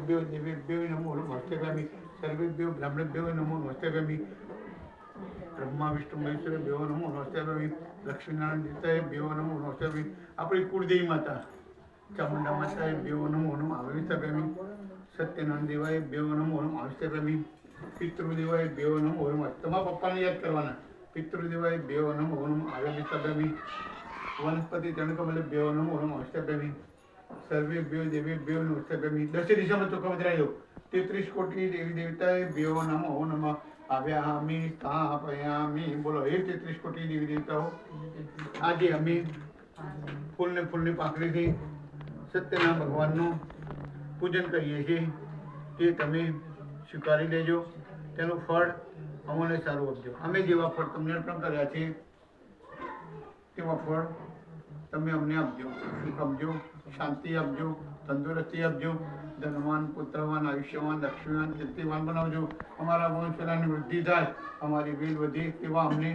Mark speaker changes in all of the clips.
Speaker 1: सर्वेभ्यो देवेभ्यो नमो नमस्ते करोमि। सर्वेभ्यो ब्राह्मणेभ्यो नमो नमस्ते करोमि। ब्रह्मा विष्णु महेश्वरेभ्यो नमो नमस्ते करोमि। लक्ष्मीनारायण देवताभ्यो नमो नमस्ते करोमि। अपनी कुलदेवी माता चामुंडा माताभ्यो नमो नमस्ते करोमि। सत्यनारायण देवाभ्यो नमो नमस्ते करोमि। पितृदेवाभ्यो नमो नमः। તમારા પપ્પાને યાદ કરવાના। पितृदेवाभ्यो नमो नमस्ते करोमि। वनस्पति चरणकमलेभ्यो नमो नमस्ते करोमि। सर्वेभ्यो देवेभ्यो नमस्ते करोमि। 10 दिशाમાં ચોખા બદલાઈ દો। 33 कोटि देवी देवताभ्यो नमो नमः। आव्यामि स्थापयामि। बोलो हे 33 कोटि देवी देवताओ, આજે અમે ફૂલની પાંખડીથી સત્યનારાયણ ભગવાનનું પૂજન કરીએ છીએ। તે તમે સ્વીકારી લેજો। તેનું ફળ અમને સારું આપજો। અમે જેવા ફળ તમને અર્પણ કર્યા છે તેવા ફળ તમે અમને આપજો। સુખ આપજો, શાંતિ આપજો, તંદુરસ્તી આપજો, ધનવાન, પુત્રવાન, આયુષ્યવાન, લક્ષ્મીવાન, કીર્તિવાન બનાવજો। અમારા વંશની વૃદ્ધિ થાય, અમારી વેલ વધે તેવા અમને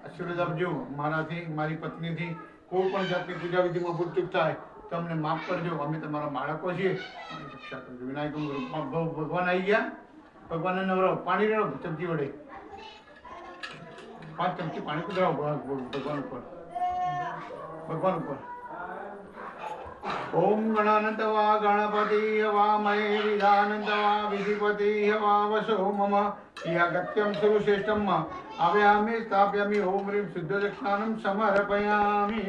Speaker 1: આશીર્વાદ આપજો। મારાથી, મારી પત્નીથી કોઈ પણ જાતની પૂજા વિધિમાં ભૂલચૂક થાય તો અમને માફ કરજો। અમે તમારા બાળકો છીએ, રક્ષા કરજો। વિનાયક રૂપમાં ભગવાન આવી ગયા। ભગવાનને નવરાવો, પાણી રેડો ચમચી વડે, 5 ચમચી પાણી પધરાવો ભગવાન ઉપર। ओम गणानंद वा गणपति हवा मये विधानंद वा विधिपति हवा वसो मम यागत्यं सुश्रेष्ठम आव्यामि स्थापयामि। ओम ह्रीं शुद्धदक्षिणानं समर्पयामि।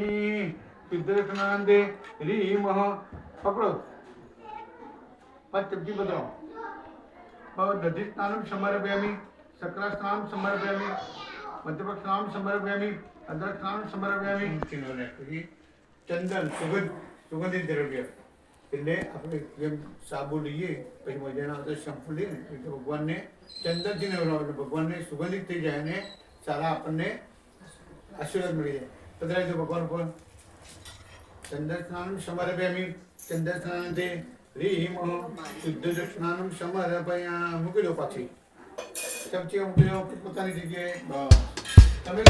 Speaker 1: शुद्धदक्षिणानं दे ह्रीं पकड़ो, 5 चमची बदलाओ। दधिस्नानं समर्पयामि, शक्रास्नानं समर्पयामि, मध्यपक्षस्नानं समर्पयामि, अदरस्नानं समर्पयामि। चंदन सुगंधित द्रव्य એટલે આપણે જેમ સાબુ લઈએ પછી મજાના આવતા શેમ્પુ લઈએ ને એટલે ભગવાનને ચંદનથી નવરાવો એટલે ભગવાનને સુગંધિત થઈ જાય અને સારા આપણને આશીર્વાદ મળી જાય। પધરાવી દો ભગવાન પર। ચંદન સ્નાનમ સમર્પયામિ। ચંદન સ્નાનંતે હ્રીમ શુદ્ધ દક્ષિણાનમ સમર્પયામિ। મૂકી દો પાછી ચમચી મૂકી દો પોતાની જગ્યાએ। તમે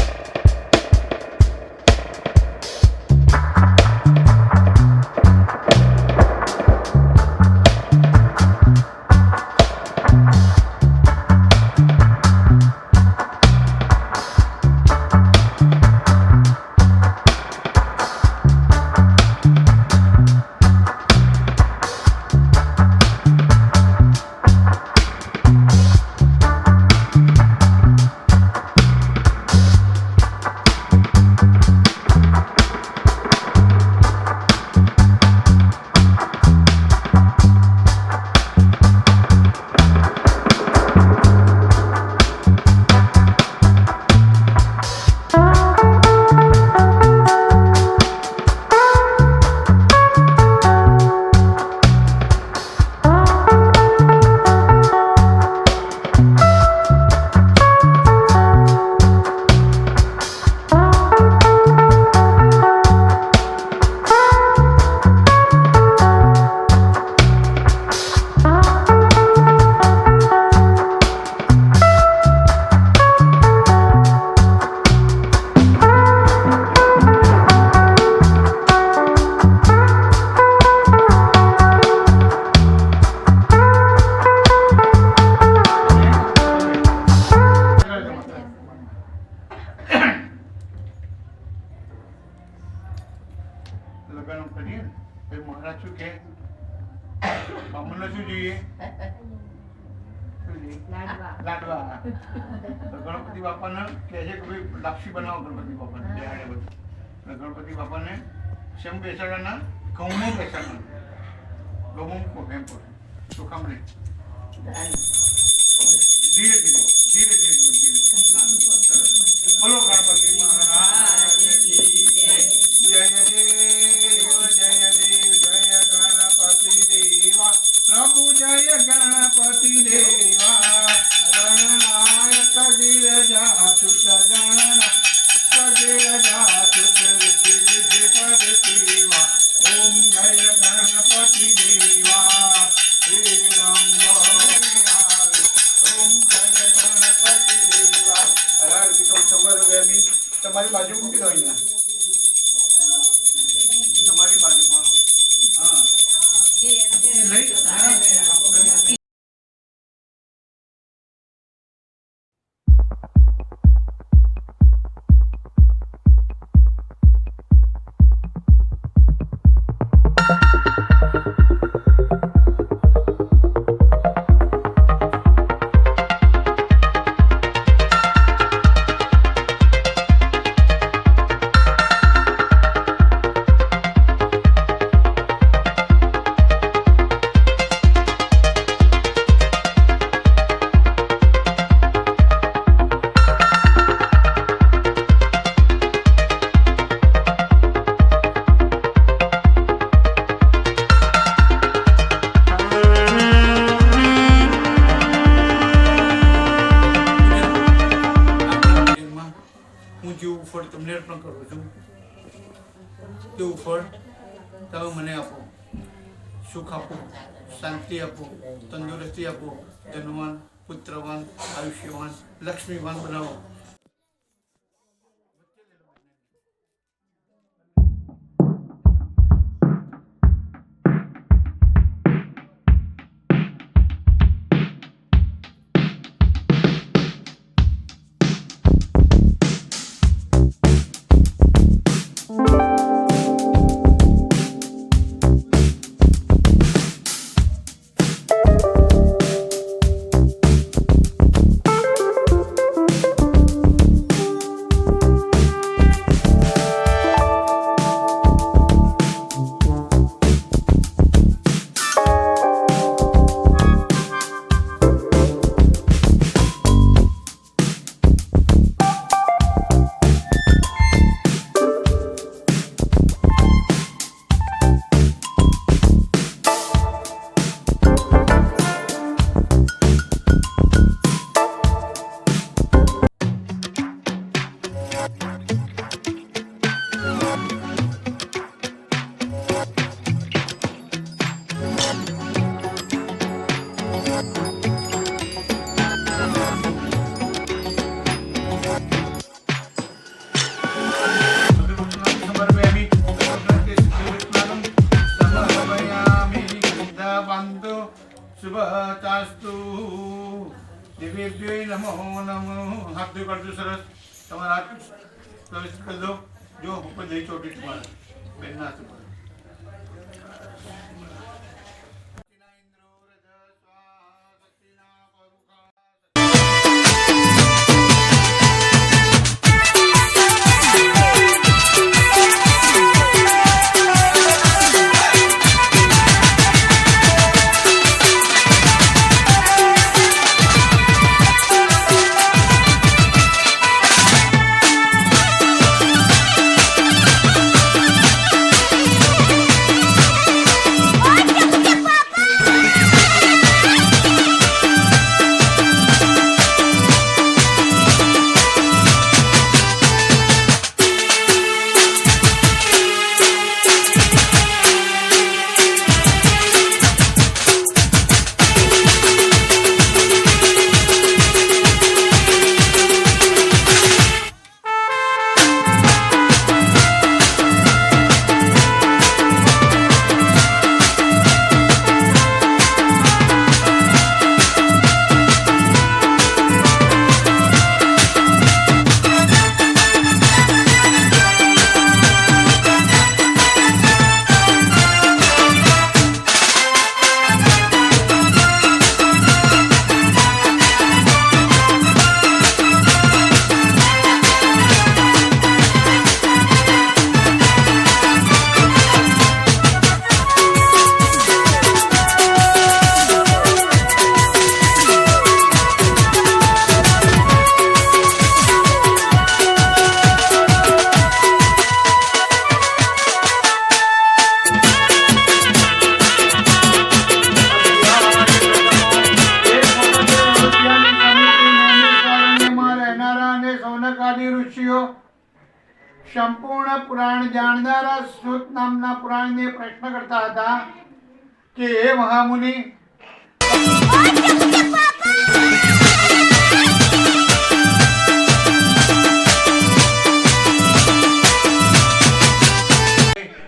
Speaker 1: લગ્ન કરીએ ને તો મહારાજ શું કે બામણને શું જોઈએ? લાડવા। તો ગણપતિ બાપાને કહે છે કે ભાઈ લાપસી બનાવો ગણપતિ બાપાને દેહાડે બધું। ગણપતિ બાપાને શેમ બેસાડવાના? ઘઉંમાં બેસાડવાના। ઘઉં એમ પર ચોખામણી ધીરે ધીરે ધીરે ધીરે ધીરે। બોલો ગણપતિ મહારાજ કી જય। जय देव जय देव जय गणपति देवा प्रभु जय गणपति देवा। गणनायक गिरजासुत गणनायक गिरजासुत रिद्धि सिद्धि पद सेवा। ओम जय गणपति देवा हे राम। ओम जय गणपति देवा। हर विक्रम समर्पयामि। તમારી બાજુ મૂકી દો અહીંયા, તમારી બાજુમાં। હા લઈ હું જેવું ફળ તમને અર્પણ કરું છું તેવું ફળ તમે મને આપો. સુખ આપો, શાંતિ આપો, તંદુરસ્તી આપો, ધનવાન, પુત્રવાન, આયુષ્યવાન, લક્ષ્મીવાન બનાવો. શુભતાસ્તુ. દિવ્યેભ્યો નમો નમઃ. હાથ ધોઈ કાઢજો સરસ. તમારા હાથ પ્રવેશ કરી દો. જો ઉપર દહીં ચોટી તમારે બેનના હાથ ઉપર. સંપૂર્ણ પુરાણ જાણનારા સૂત નામના પુરાણને પ્રશ્ન કરતા હતા કે હે મહામુનિ,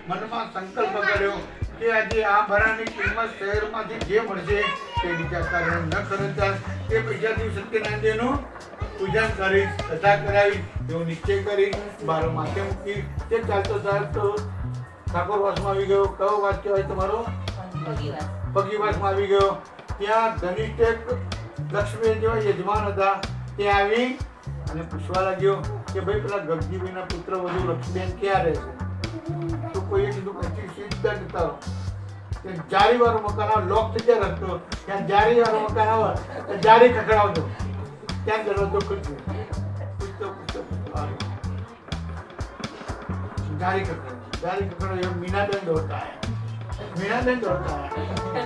Speaker 1: મનમાં સંકલ્પ કર્યો કે આજે આ ભરાની કિંમત શહેરમાંથી જે મળશે તે બીજા કારણ ન કરતા તે પૈસાથી સત્યનારાયણનું પૂજન કરી કથા કરાવી એવો નિશ્ચય કરી બારો માથે મૂકી તે ચાલતો ચાલતો ઠાકોરવાસમાં આવી ગયો. કયો વાસ કહેવાય તમારો? પગીવાસમાં આવી ગયો. ત્યાં ધનિષ્ઠ લક્ષ્મી જેવા યજમાન હતા. ત્યાં આવી અને પૂછવા લાગ્યો કે ભાઈ પેલા ગગજીભાઈના પુત્ર વધુ લક્ષ્મીબેન ક્યાં રહે છે? તો કોઈએ કીધું પછી સીધા જતા જારી વાળું મકાન આવે, લોક થઈ જાય રસ્તો, ત્યાં જારી વાળું મકાન આવે જારી ખખડાવતો, ત્યાં દરવાજો ખુલ્યો. जारी खखड़ो मीनाबेन दौड़ता है, मीनाबेन दौड़ता है,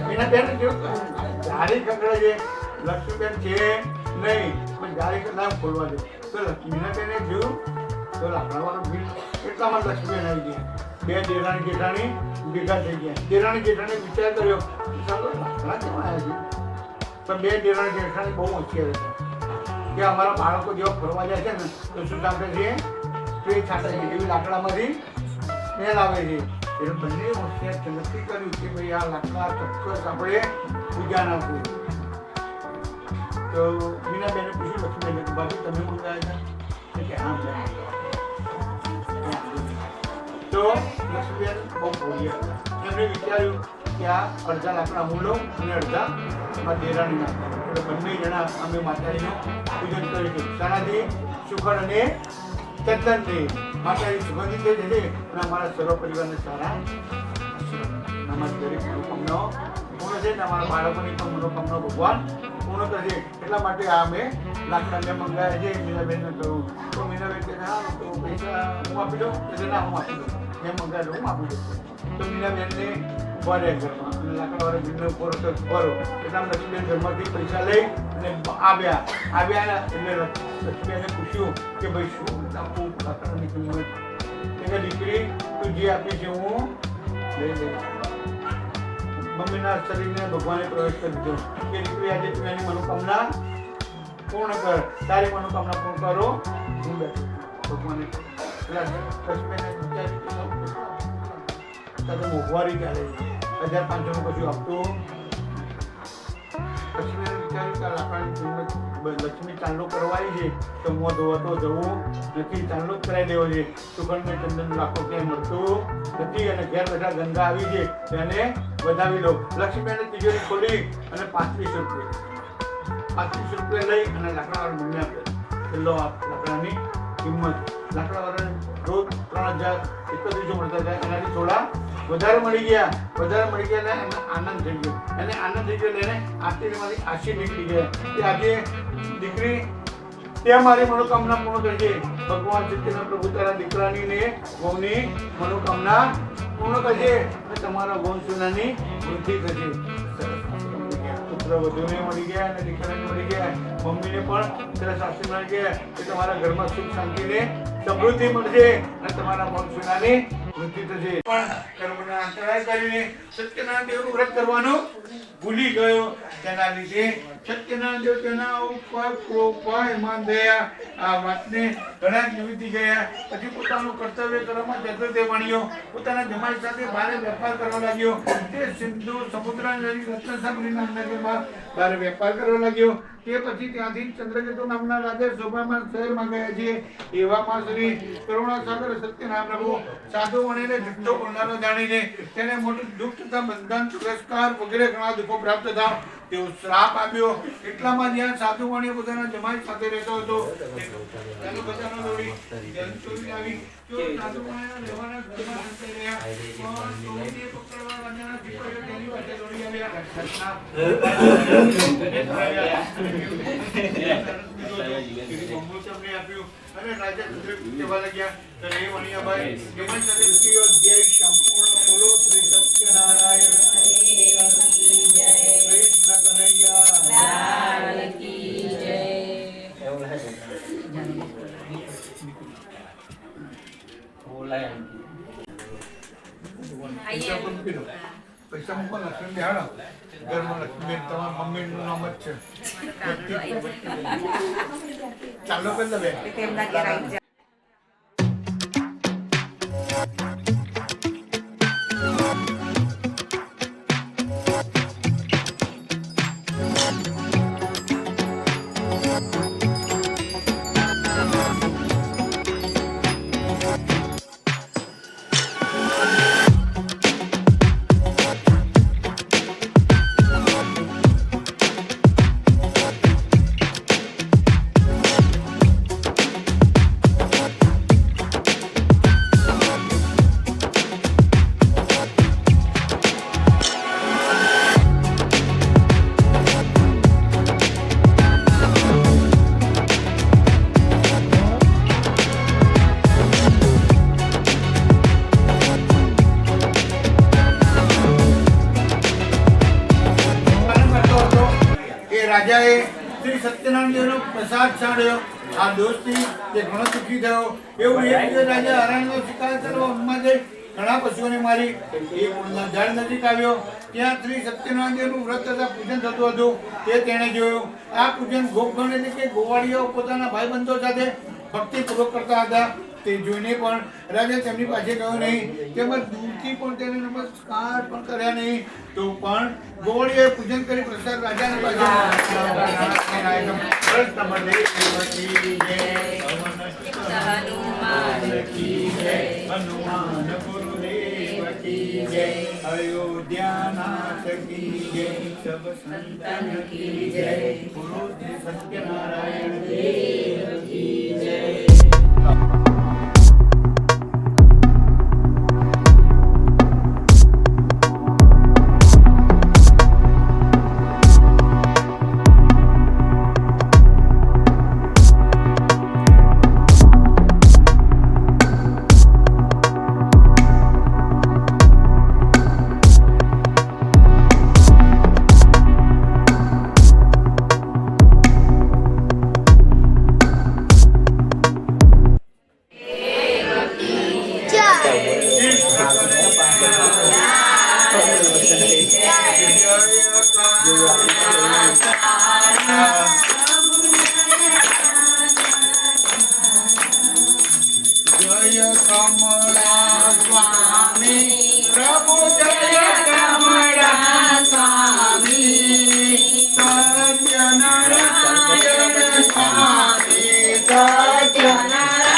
Speaker 1: मीनाबेन जो जारी खखड़ो ये लक्ष्मीबेन छे नहीं, पण जारी का नाम खोलवा दे. तो मीनाबेने जो તો લાકડાવાળો બિલ એટલામાં લક્ષ્મીબેન આવી ગયા. બે દેરાણી જેઠાણી ભેગા થઈ ગયા. દેરાણી જેઠાણી વિચાર કર્યો ચાલો લાકડા કેવા આવ્યા છે, પણ બે દેરાણી જેઠાણી બહુ હોશિયાર હતા કે અમારા બાળકો જેવા ફરવા જાય છે ને તો શું સાંભળે છે, સ્પ્રે છાંટે છે એવી લાકડામાંથી સ્મેલ આવે છે. એટલે બંને હોશિયાર નક્કી કર્યું કે ભાઈ આ લાકડા ચોક્કસ આપણે પૂજા નાખવું. તો મીનાબેને પૂછ્યું લક્ષ્મીબેને કે બાજુ તમે મંગાવ્યા હતા કે હા મેં મંગાવ્યા. તો લક્ષ્મીબેન બહુ ભોળિયા હતા. એમણે વિચાર્યું કે આ અડધા લાકડા હું લઉં અને અડધા મારા દેરાણી નાખવા. એટલે બંને જણા અમે માતાજીનું પૂજન કરીશું. શાનાથી? સુખડ અને ચંદનથી. માતાજી સુગંધિત થઈ જશે અને અમારા સર્વ પરિવારને સારા અમારી દરેક મનોકામનાઓ પૂર્ણ છે ને અમારા બાળકોની પણ મનોકામનાઓ ભગવાન પૂર્ણ કરશે. એટલા માટે આ અમે લાકડા મેં મંગાવ્યા છે. મીનાબેનને કહ્યું તો મીનાબેન કહે હા તો પૈસા હું આપી દઉં એટલે ના હું આપી દઉં, મેં મંગાવેલું હું આપી દઉં. તો મીનાબેનને ઉભા રહ્યા ઘરમાં અને લાકડાવાળા બિલને ઉપર ભરો. એટલા લક્ષ્મીબેન ઘરમાંથી પૈસા લઈ અને આવ્યા એટલે લક્ષ્મીબેને પૂછ્યું કે ભાઈ શું આપું લાકડાની કિંમત? કે દીકરી તું જે આપી છે હું લઈ લઈશ. મમ્મીના શરીરને ભગવાને પ્રવેશ કરી દીધો કે દીકરી આજે તું એની મનોકામના પૂર્ણ કર, તારી મનોકામના પૂર્ણ કરો. હું બેઠું ભગવાને મોંઘવારી ચાલે છે, 1500 નું કશું આપતું. પછી મેં વિચાર્યું કે લાકડાની કિંમત લક્ષ્મી ચાંદલો કરવાની છે તો મોં ધોવા તો જવું નથી, ચાંદલો જ કરાવી દેવો છે. સુગંધને ચંદન લાખો ક્યાંય મળતું નથી અને ઘેર બેઠા ગંગા આવી છે તેને વધાવી લો. લક્ષ્મીબેને તિજોરી ખોલી અને 3500 રૂપિયા લઈ અને લાકડાવાળા મને આપ્યો. છેલ્લો લાકડાની કિંમત લાકડાવાળાને રોજ 3031 મળતા હતા, એનાથી થોડા વધારે મળી ગયા ને એને આનંદ થઈ ગયો. એને આનંદ થઈ ગયો એને આરતીમાંથી આશી નીકળી ગયા કે આજે દીકરી તે મારી મનોકામના પૂર્ણ કરજે. ભગવાન સત્યના પ્રભુ તારા દીકરાની ને વહુની મનોકામના પૂર્ણ કરજે અને તમારા વંશનાની વૃદ્ધિ થશે. પુત્ર વધુને મળી ગયા અને દીકરાને મળી ગયા, મમ્મીને પણ સરસ આશીર્વાદ મળી ગયા કે તમારા ઘરમાં સુખ શાંતિને સમૃદ્ધિ મળશે અને તમારા વંશનાની વૃદ્ધિ થશે. પણ કર્મના અંતરાય કરીને સત્યનારાયણ દેવનું વ્રત કરવાનું ભૂલી ગયો. તેના લીધે સત્યનારાયણ દેવ તેના ઉપર કૃપાયમાન થયા. આ વાતને ઘણા જ નિમિત્તી ગયા. પછી પોતાનું કર્તવ્ય કરવામાં જતો તે વાણિયો પોતાના જમાઈ સાથે ભારે વેપાર કરવા લાગ્યો. તે સિંધુ સમુદ્ર રત્નસાગરીના નગરમાં ભારે વેપાર કરવા લાગ્યો. તે પછી ત્યાંથી ચંદ્રકેતુ નામના રાજા શોભામાન શહેરમાં ગયા છે. એવામાં શ્રી કરુણાસાગર સત્યનારાયણ પ્રભુ સાધુ વણીને જુઠ્ઠો બોલનારો જાણીને તેને મોટું દુઃખ તથા બંધન, પુરસ્કાર વગેરે ઘણા દુઃખો પ્રાપ્ત થયા. તેઓ શ્રાપ આપ્યો. એટલામાં જ્યાં સાધુ વાણીઓ પોતાના જમાઈ સાથે રહેતો હતો તેનો બધાનો દોડી ચોરી આવી. સાધુ વાણીના રહેવાના ઘરમાં સંતાઈ રહ્યા પણ ચોરીને પકડવા વાળાના દીકરીઓ તેની પાસે દોડી આવ્યા. અને રાજા કહેવા લાગ્યા તો એ વણિયાભાઈ જમાઈ સાથે રૂપિયો જય સંપૂર્ણ બોલો શ્રી સત્યનારાયણ પૈસા મૂકો લક્ષ્મી બેહાડો ઘરમાં. લક્ષ્મી તમારા મમ્મીનું નામ જ છે. ચાલો કરી દે. રાજાએ શ્રી સત્યનારાયણ દેવનો પ્રસાદ છાડ્યો આ દોસ્તી તે ઘણો સુખી થયો. એવું એક દિવસ રાજા હરણનો શિકાર કરવા વનમાં જઈ ઘણા પશુઓને મારી એક ઝાડ નજીક આવ્યો. ત્યાં શ્રી સત્યનારાયણ દેવનું વ્રત તથા પૂજન થતું હતું. તે તેણે જોયું. આ પૂજન ગોપગણ એટલે કે ગોવાળીઓ પોતાના ભાઈબંધો સાથે ભક્તિપૂર્વક કરતા હતા. તે જોઈને પણ રાજા તેમની પાસે ગયો નહીં, તેમજ દૂરથી પણ તેને નમસ્કાર પણ કર્યા નહીં. તો પણ ગોવાળીઓએ પૂજન કરી પ્રસાદ રાજાની પાસે अयोध्यानाथ की जय, सब संतन की जय, गुरु सत्यनारायण देव की जय. जय कमला स्वामी प्रभु जय कमला स्वामी सत्यनारायण स्वामी सत्यनारायण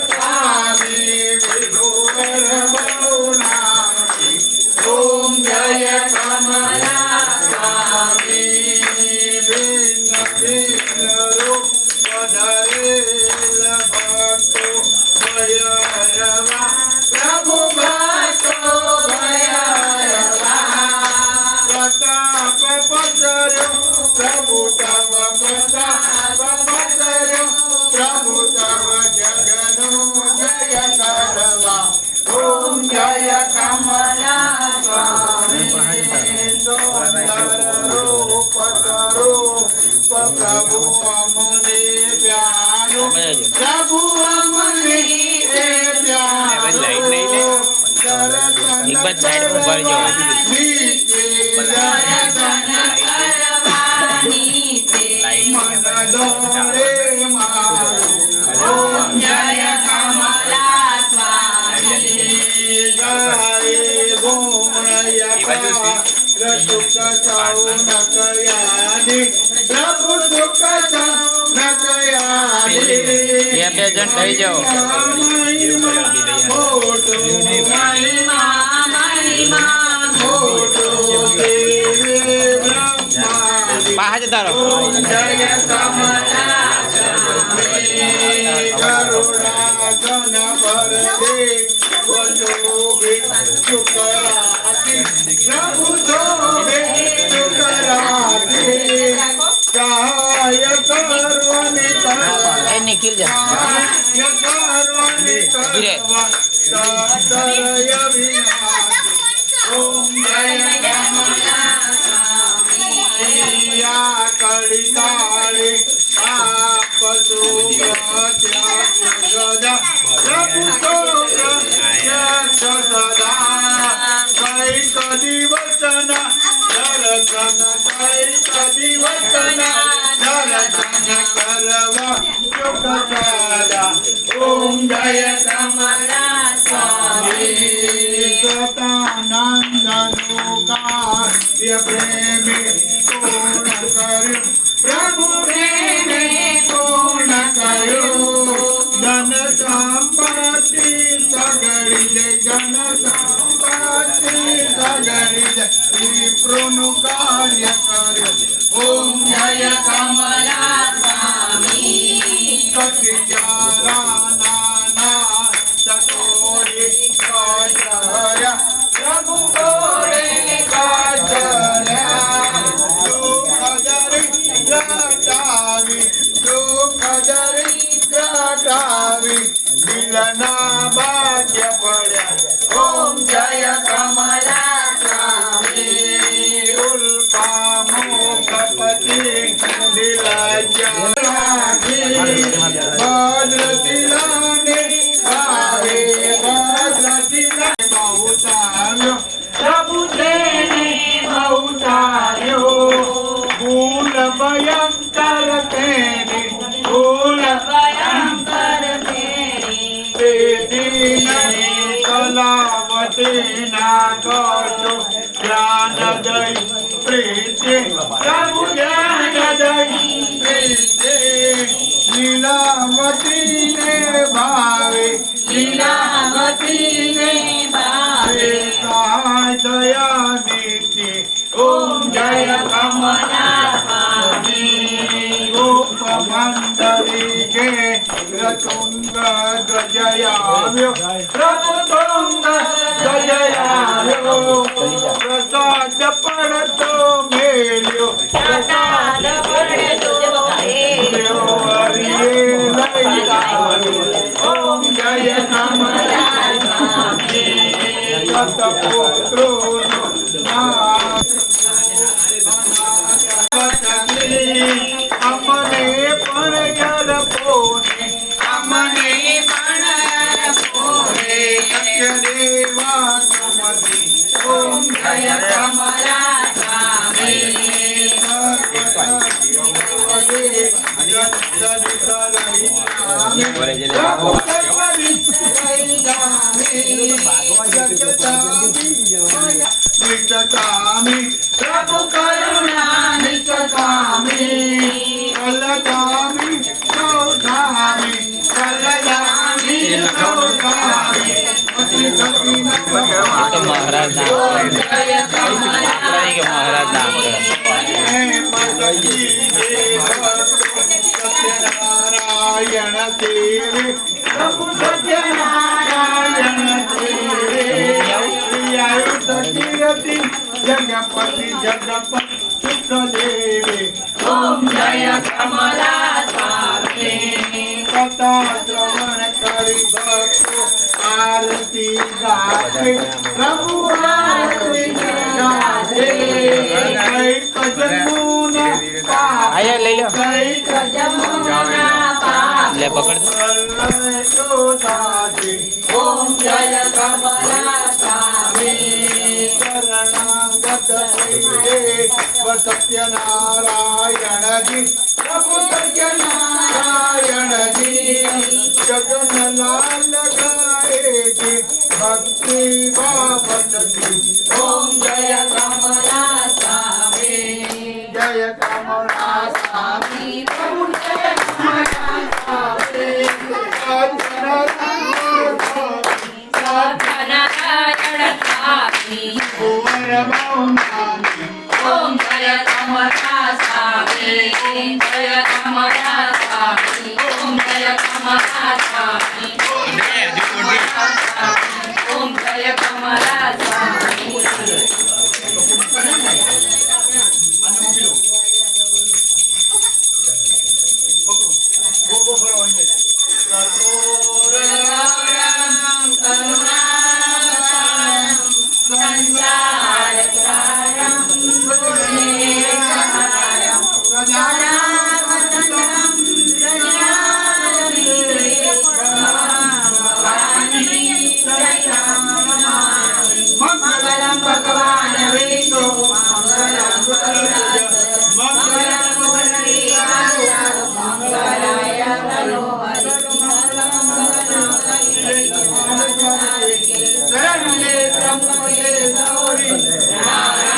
Speaker 1: स्वामी विधुर बहुनामी ओम जय कमला स्वामी भिन्न भिन्न रूप पधरेल भक्तो भैरवा प्रभु भक्तो भैरवा प्रताप पसरो प्रभु तव प्रताप पसरो प्रभु तव जगनो जय करवा ओम जय कमला स्वामी रूप प्रभु अमने प्यारो प्रभु अमने प्यारो
Speaker 2: एक बार साइड में ऊपर जाओ
Speaker 1: ओम जय कमला स्वामी जय गोमया सुख सौनकयानि प्रभु सुख सौनकयानि
Speaker 2: ये पे जन થઈ જાઓ
Speaker 1: महिमा महिमा मोटो देवे ब्रह्मा
Speaker 2: બહાર જતા રહો
Speaker 1: जय कमला करुणा घन भरते वजोगे सुकराति प्रभु जोगे सुकराति सहाय सर्वनि
Speaker 2: એ નિકિલ જા
Speaker 1: सहाय सर्वनि
Speaker 2: गिरे
Speaker 1: सादरय विनाश ओम जय कमला या कड़ी काली आप गदा प्रभु सदा कई कदी वचना दर्शन कई कदी वचना दर्शन करवा सुख सदा ओम जय कमला स्वामी सतानंदनुकार्य प्रेमी पूर्ण कर प्रभु प्रेम पूर्ण करो जन संपत्ति सगड़ी जय जन संपत्ति सगड़ी जय विप्रुनु कार्य करो ओम जय कमला स्वामी सत्यारा नाना चकोरी काजया प्रभु गोरे काजया मिलना भाग्य पड़ा ओम जय कमला स्वामी उल्पा मोक्षपति दिलाजा ભદ્રશિલાને ભાવે ભદ્રશિલા બહુ ચાલ્યો પ્રભુ તેને બહુ ચાલ્યો ભૂલ ભયંકર તેને ભૂલ ભયંકર તેથી કલાવતી ના કરજો જ્ઞાન દઈ પ્રીતિ પ્રભુ જ્ઞાન દઈ પ્રીતિ લીલાવતીને ભાવે લીલાવતીને ભાવે કાય દયા નીતિ ઓમ જય કમલા સ્વામી ગોપમંડળી કે રતુંગ ધ્વજયાવ્યો પ્રભુતુંગ ધ્વજયાવ્યો પ્રસાદ પડતો મેલ્યો પ્રસાદ પડતો મેલ્યો હરિએ લઈ આવ્યો ઓમ જય કમલા સ્વામી સતપુત્રોનો નામ અમને પણ યરપોને અમને પણ યરપોને સત્ય દેવા સુમતી ઓમ જય કમલા સ્વામી નિષ્ઠામી પ્રભુ કરુણા નિષ્ઠામી કલગામી સૌધામી કલગામી સૌધામી
Speaker 2: તો મહારાજ નામ કે મહારાજ નામ
Speaker 1: સત્યનારાયણ દેવે પ્રભુ સત્યનારાયણ દેવે સતીરતી જગપતિ જગપતિ સુખ દેવે ઓમ જય કમલા સ્વામી કથા શ્રવણ કરી ભક્તો આરતી ગાતે પ્રભુ આરતી ગાતે કઈક જન્મોના પાપ
Speaker 2: આયા લઈ લો
Speaker 1: કઈક જન્મોના પાપ
Speaker 2: લે પકડ
Speaker 1: તો સાચે ઓમ જય કમલા સ્વામી શરણાગત સત્યનારાયણજી પ્રભુ સત્યનારાયણજી જગનલાલ ગાય છે ભક્તિ બાબતજી ઓમ જય કમલા સ્વામી જય કમલા સ્વામી પ્રભુ જય કમલા સ્વામી
Speaker 3: સત્યનારાયણ સ્વામી ઓમ જય કમલા સ્વામી જય કમલા સ્વામી ઓમ જય કમલા સ્વામી ઓમ જય કમલા સ્વામી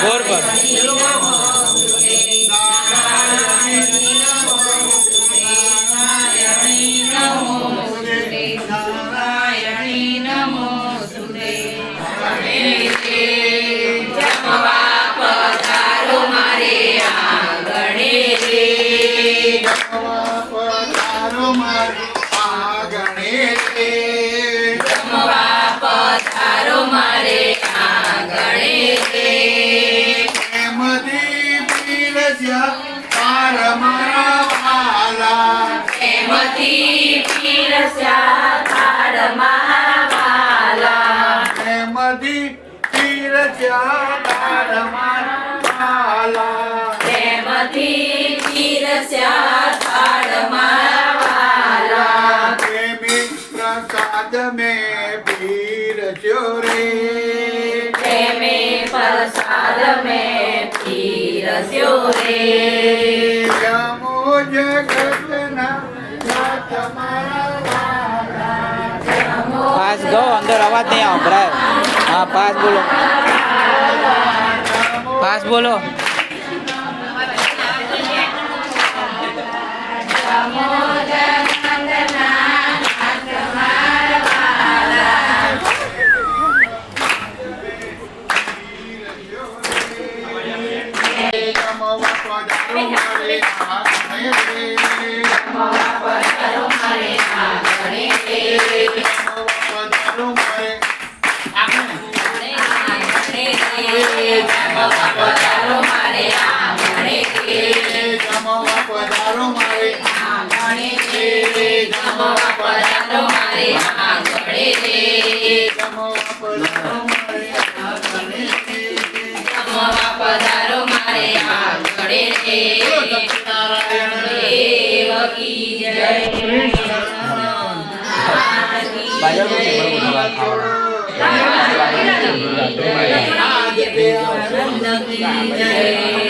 Speaker 2: બોર પર
Speaker 3: વાલા
Speaker 1: પ્રસાદ में पीरस्यो रे
Speaker 3: प्रेमे प्रसाद में पीरस्यो रे
Speaker 1: जमो जगतना नाथ मारा
Speaker 2: पास गो अंदर आवाज नहीं संभळाय हाँ पास बोलो पास बोलो
Speaker 3: पधारो मारे आंगणे देव की जय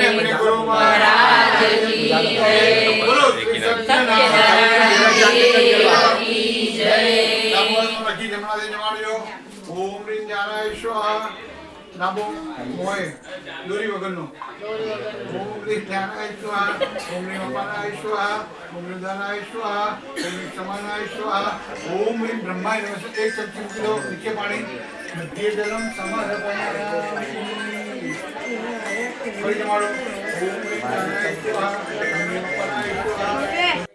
Speaker 1: अपने गुरु महाराज की जय बोलो सत्यनारायण की जय नमो रखी जमना दे जमाड़ियो ओम ह्रीं ज्ञानाय स्वाहा नमो मोय दोरी वगरनो ओम ह्रीं ज्ञानाय स्वाहा ओम ह्रीं अपानाय स्वाहा ओम ह्रीं दानाय स्वाहा ओम ह्रीं समानाय स्वाहा ओम ह्रीं ब्रह्माय नमः एक चमची किलो नीचे पानी मध्य जलम समर्पयामि फरी जमाड़ो ओम ह्रीं ज्ञानाय स्वाहा ओम ह्रीं अपानाय स्वाहा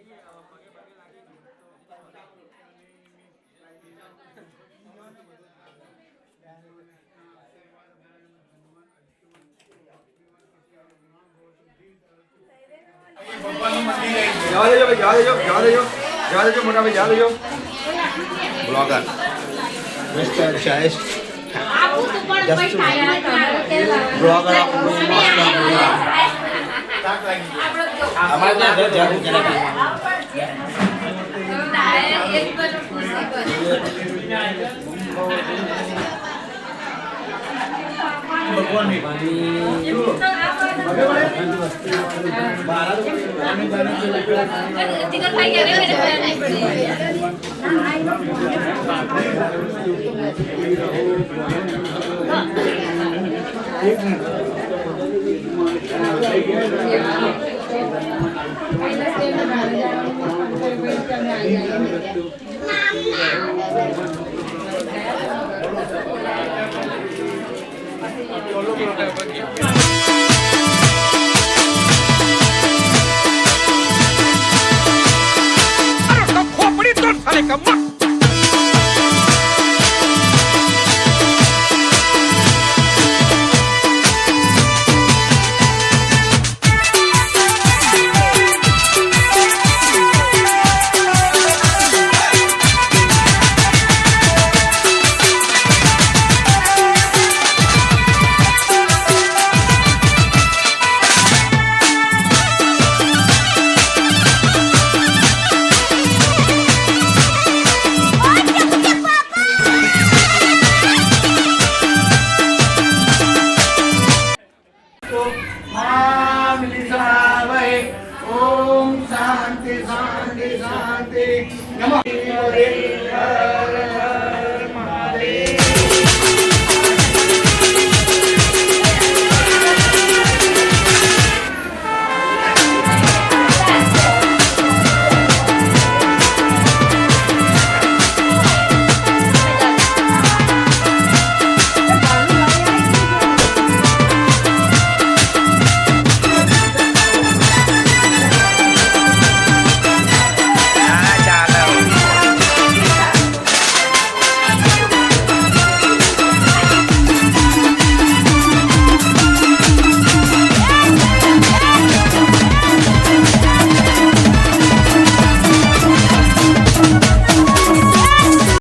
Speaker 4: मोटा भाई जा देજો ब्लॉगर मिस्टर चाइस ब्लॉगर हमारे भगवान
Speaker 1: ओम शांति शांति शांति नमः